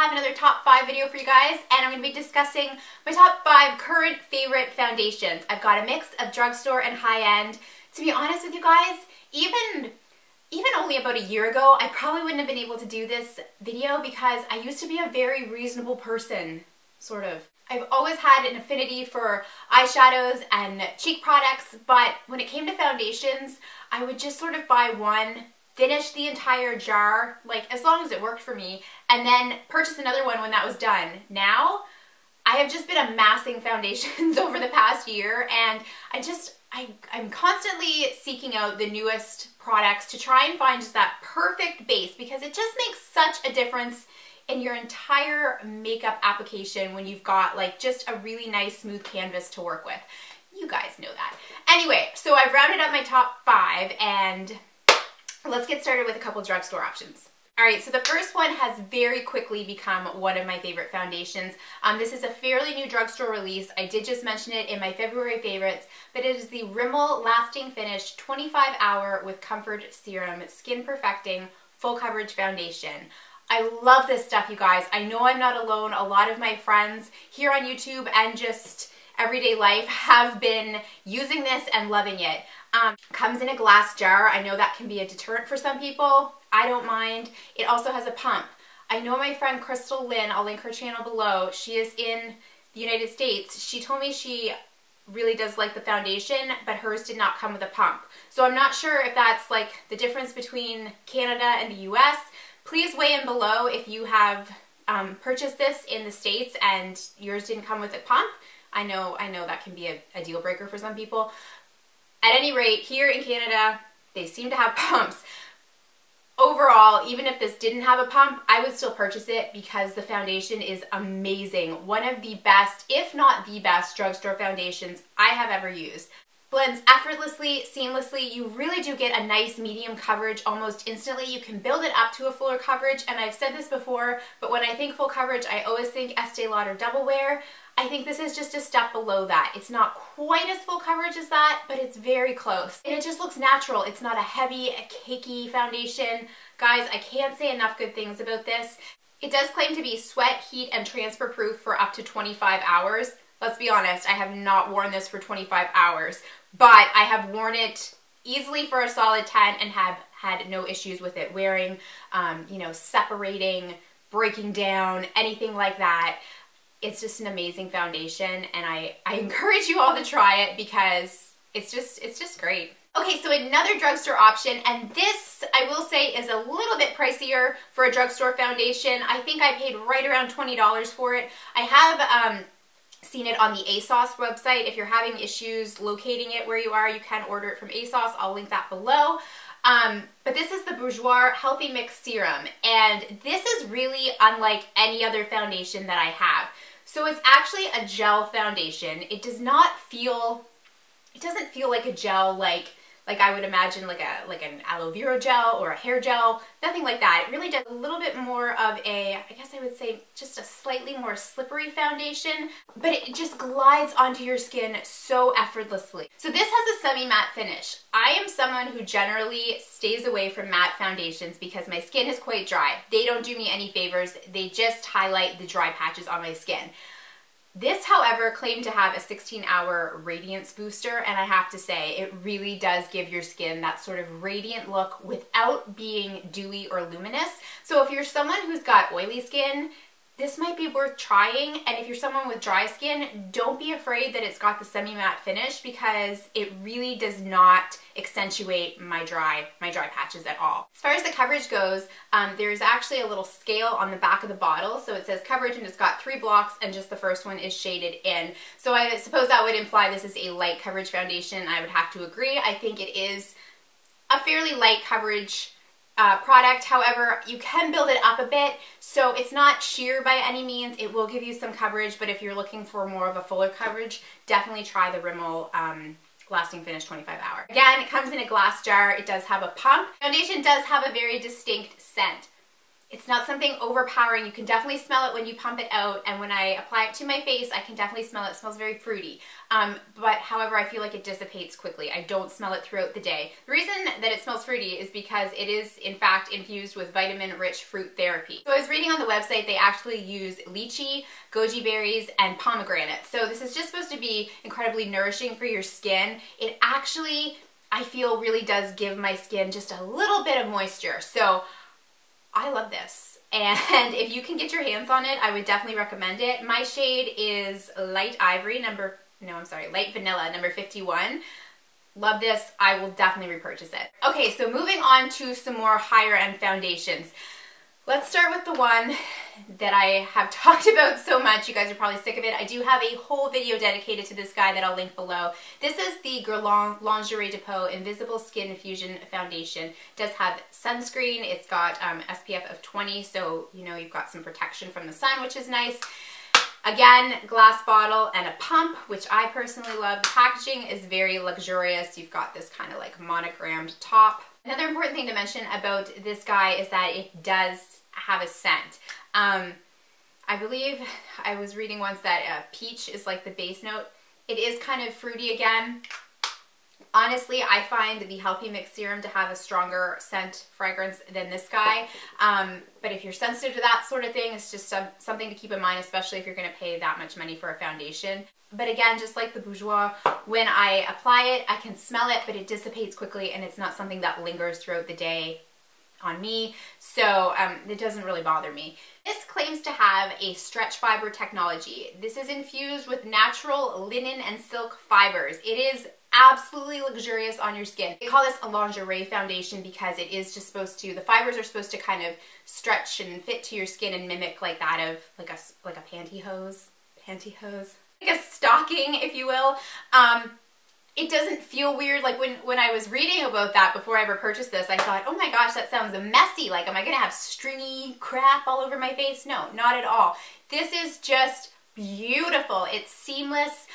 have another top 5 video for you guys, and I'm going to be discussing my top 5 current favorite foundations. I've got a mix of drugstore and high-end. To be honest with you guys, even only about a year ago, I probably wouldn't have been able to do this video because I used to be a very reasonable person, sort of. I've always had an affinity for eyeshadows and cheek products, but when it came to foundations, I would just sort of buy one, finish the entire jar, like as long as it worked for me, and then purchase another one when that was done. Now, I have just been amassing foundations over the past year, and I'm constantly seeking out the newest products to try and find just that perfect base, because it just makes such a difference in your entire makeup application when you've got like just a really nice smooth canvas to work with. You guys know that. Anyway, so I've rounded up my top 5 and let's get started with a couple drugstore options. Alright, so the first one has very quickly become one of my favorite foundations. This is a fairly new drugstore release. I did just mention it in my February favorites, but it is the Rimmel Lasting Finish 25 Hour with Comfort Serum Skin Perfecting Full Coverage Foundation. I love this stuff, you guys. I know I'm not alone. A lot of my friends here on YouTube and just everyday life have been using this and loving it. Comes in a glass jar. I know that can be a deterrent for some people. I don't mind. It also has a pump. I know my friend Crystal Lynn, I'll link her channel below. She is in the United States. She told me she really does like the foundation, but hers did not come with a pump. So I'm not sure if that's like the difference between Canada and the US. Please weigh in below if you have purchased this in the States and yours didn't come with a pump. I know that can be a deal breaker for some people. At any rate, here in Canada, they seem to have pumps. Overall, even if this didn't have a pump, I would still purchase it because the foundation is amazing. One of the best, if not the best, drugstore foundations I have ever used. Blends effortlessly, seamlessly. You really do get a nice medium coverage almost instantly. You can build it up to a fuller coverage, and I've said this before, but when I think full coverage, I always think Estee Lauder Double Wear. I think this is just a step below that. It's not quite as full coverage as that, but it's very close. And it just looks natural. It's not a heavy, cakey foundation. Guys, I can't say enough good things about this. It does claim to be sweat, heat, and transfer proof for up to 25 hours. Let's be honest, I have not worn this for 25 hours, but I have worn it easily for a solid 10 and have had no issues with it wearing, separating, breaking down, anything like that. It's just an amazing foundation, and I encourage you all to try it because it's just great. Okay, so another drugstore option, and this, I will say, is a little bit pricier for a drugstore foundation. I think I paid right around $20 for it. I have seen it on the ASOS website. If you're having issues locating it where you are, you can order it from ASOS. I'll link that below. But this is the Boudoir Healthy Mix Serum, and this is really unlike any other foundation that I have. So it's actually a gel foundation. It doesn't feel like a gel like I would imagine like an aloe vera gel or a hair gel, nothing like that. It really does a little bit more of a, I guess I would say just a slightly more slippery foundation, but it just glides onto your skin so effortlessly. So this has a semi-matte finish. I am someone who generally stays away from matte foundations because my skin is quite dry. They don't do me any favors. They just highlight the dry patches on my skin. This, however, claimed to have a 16-hour radiance booster, and I have to say, it really does give your skin that sort of radiant look without being dewy or luminous. So if you're someone who's got oily skin, this might be worth trying, and if you're someone with dry skin, don't be afraid that it's got the semi-matte finish because it really does not accentuate my dry patches at all. As far as the coverage goes, there's actually a little scale on the back of the bottle, so it says coverage and it's got 3 blocks and just the first one is shaded in. So I suppose that would imply this is a light coverage foundation. I would have to agree. I think it is a fairly light coverage product. However, you can build it up a bit, so it's not sheer by any means. It will give you some coverage, but if you're looking for more of a fuller coverage, definitely try the Rimmel Lasting Finish 25 Hour. Again, it comes in a glass jar. It does have a pump. Foundation does have a very distinct scent. It's not something overpowering. You can definitely smell it when you pump it out, and when I apply it to my face, I can definitely smell it. It smells very fruity. But however, I feel like it dissipates quickly. I don't smell it throughout the day. The reason that it smells fruity is because it is, in fact, infused with vitamin-rich fruit therapy. So I was reading on the website, they actually use lychee, goji berries, and pomegranate. So this is just supposed to be incredibly nourishing for your skin. It actually, I feel, really does give my skin just a little bit of moisture. So I love this, and if you can get your hands on it, I would definitely recommend it. My shade is light vanilla, number 51. Love this. I will definitely repurchase it. Okay, so moving on to some more higher end foundations. Let's start with the one that I have talked about so much. You guys are probably sick of it. I do have a whole video dedicated to this guy that I'll link below. This is the Lingerie Depot Invisible Skin Fusion Foundation. It does have sunscreen. It's got SPF of 20, so you know you've got some protection from the sun, which is nice. Again, glass bottle and a pump, which I personally love. The packaging is very luxurious. You've got this kind of like monogrammed top. Another important thing to mention about this guy is that it does have a scent. I believe I was reading once that peach is like the base note. It is kind of fruity again. Honestly, I find the Healthy Mix Serum to have a stronger scent fragrance than this guy. But if you're sensitive to that sort of thing, it's just something to keep in mind, especially if you're going to pay that much money for a foundation. But again, just like the Boudoir, when I apply it, I can smell it, but it dissipates quickly, and it's not something that lingers throughout the day on me, so it doesn't really bother me. This claims to have a stretch fiber technology. This is infused with natural linen and silk fibers. It is absolutely luxurious on your skin. They call this a lingerie foundation because it is just supposed to, the fibers are supposed to kind of stretch and fit to your skin and mimic like that of like a pantyhose, like a stocking, if you will. It doesn't feel weird. Like when I was reading about that before I ever purchased this, I thought, oh my gosh, that sounds messy. Like, am I gonna have stringy crap all over my face? No, not at all. This is just beautiful. It's seamless.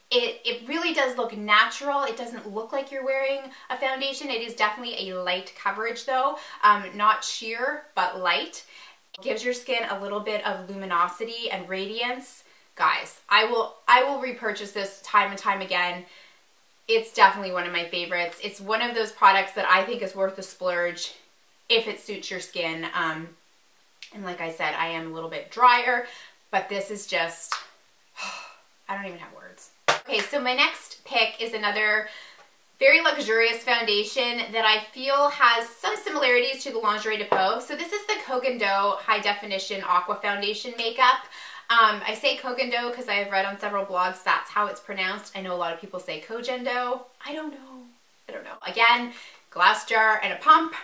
It really does look natural. It doesn't look like you're wearing a foundation. It is definitely a light coverage though, not sheer, but light. It gives your skin a little bit of luminosity and radiance. Guys, I will repurchase this time and time again. It's definitely one of my favorites. It's one of those products that I think is worth the splurge if it suits your skin. And like I said, I am a little bit drier, but this is just, I don't even have words. Okay, so my next pick is another very luxurious foundation that I feel has some similarities to the Lingerie Depot. So this is the Kogan Do High Definition Aqua Foundation Makeup. I say Kogan Do because I have read on several blogs that's how it's pronounced. I know a lot of people say Kogan Do. I don't know. Again, glass jar and a pump.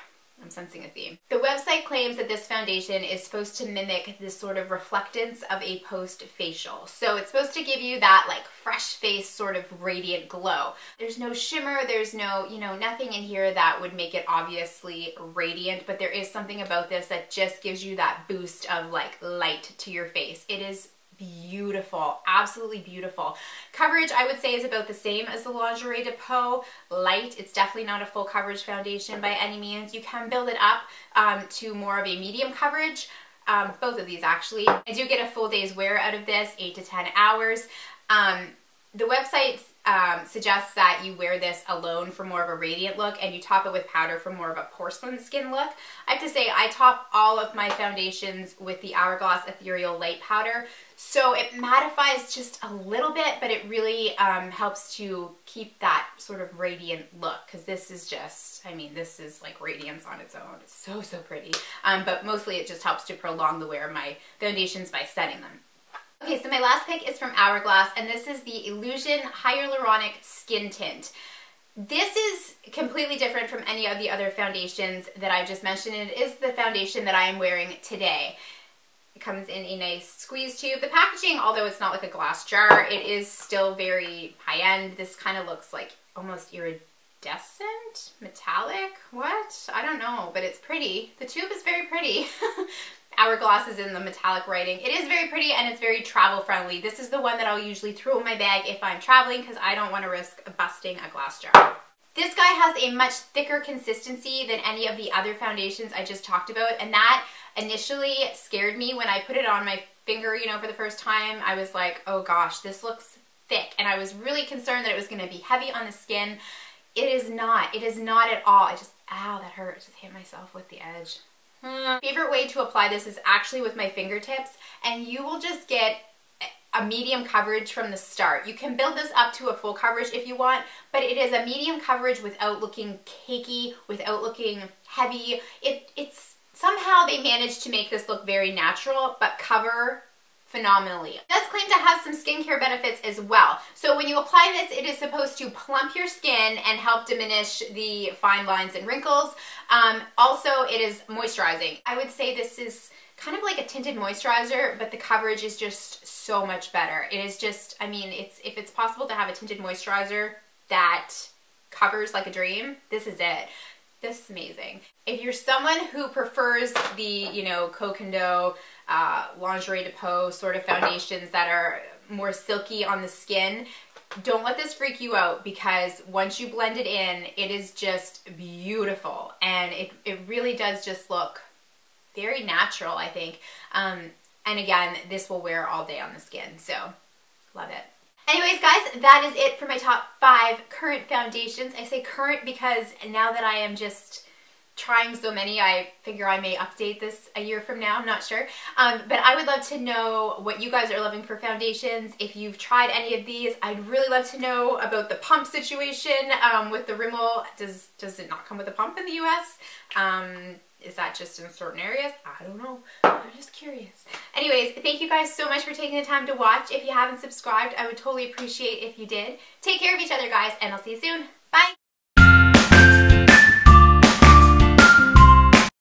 I'm sensing a theme. The website claims that this foundation is supposed to mimic this sort of reflectance of a post-facial. So it's supposed to give you that like fresh face sort of radiant glow. There's no shimmer, there's no, nothing in here that would make it obviously radiant, but there is something about this that just gives you that boost of like light to your face. It is beautiful, absolutely beautiful. Coverage, I would say, is about the same as the Lingerie Depot. Light, it's definitely not a full coverage foundation by any means. You can build it up to more of a medium coverage. Both of these actually. I do get a full day's wear out of this, 8 to 10 hours. The website suggests that you wear this alone for more of a radiant look, and you top it with powder for more of a porcelain skin look. I have to say, I top all of my foundations with the Hourglass Ethereal Light Powder, so it mattifies just a little bit, but it really helps to keep that sort of radiant look, because this is just, this is like radiance on its own. It's so, so pretty. But mostly it just helps to prolong the wear of my foundations by setting them. Okay, so my last pick is from Hourglass, and this is the Illusion Hyaluronic Skin Tint. This is completely different from any of the other foundations that I just mentioned, and it is the foundation that I am wearing today. It comes in a nice squeeze tube. The packaging, although it's not like a glass jar, it is still very high-end. This kind of looks like almost iridescent, metallic, what? I don't know, but it's pretty. The tube is very pretty. Hourglass is in the metallic writing. It is very pretty, and it's very travel friendly. This is the one that I'll usually throw in my bag if I'm traveling because I don't want to risk busting a glass jar. This guy has a much thicker consistency than any of the other foundations I just talked about, and that initially scared me when I put it on my finger, you know, for the first time. I was like, oh gosh, this looks thick. And I was really concerned that it was going to be heavy on the skin. It is not. It is not at all. I just, ow, that hurt. I just hit myself with the edge. Favorite way to apply this is actually with my fingertips, and you will just get a medium coverage from the start. You can build this up to a full coverage if you want, but it is a medium coverage without looking cakey, without looking heavy. It's somehow they managed to make this look very natural, but cover phenomenally. It does claim to have some skincare benefits as well. So when you apply this, it is supposed to plump your skin and help diminish the fine lines and wrinkles. Also, it is moisturizing. I would say this is kind of like a tinted moisturizer, but the coverage is just so much better. It is just, I mean, if it's possible to have a tinted moisturizer that covers like a dream, this is it. This is amazing. If you're someone who prefers the, you know, Cocondo, Lingerie de Peau sort of foundations that are more silky on the skin, don't let this freak you out, because once you blend it in, it is just beautiful. And it really does just look very natural, I think. And again, this will wear all day on the skin, so love it. Anyways, guys, that is it for my top 5 current foundations. I say current because now that I am just trying so many, I figure I may update this a year from now. I'm not sure. But I would love to know what you guys are loving for foundations. If you've tried any of these, I'd really love to know about the pump situation with the Rimmel. Does it not come with a pump in the US? Is that just in certain areas? I don't know. I'm just curious. Anyways, thank you guys so much for taking the time to watch. If you haven't subscribed, I would totally appreciate if you did. Take care of each other, guys, and I'll see you soon. Bye!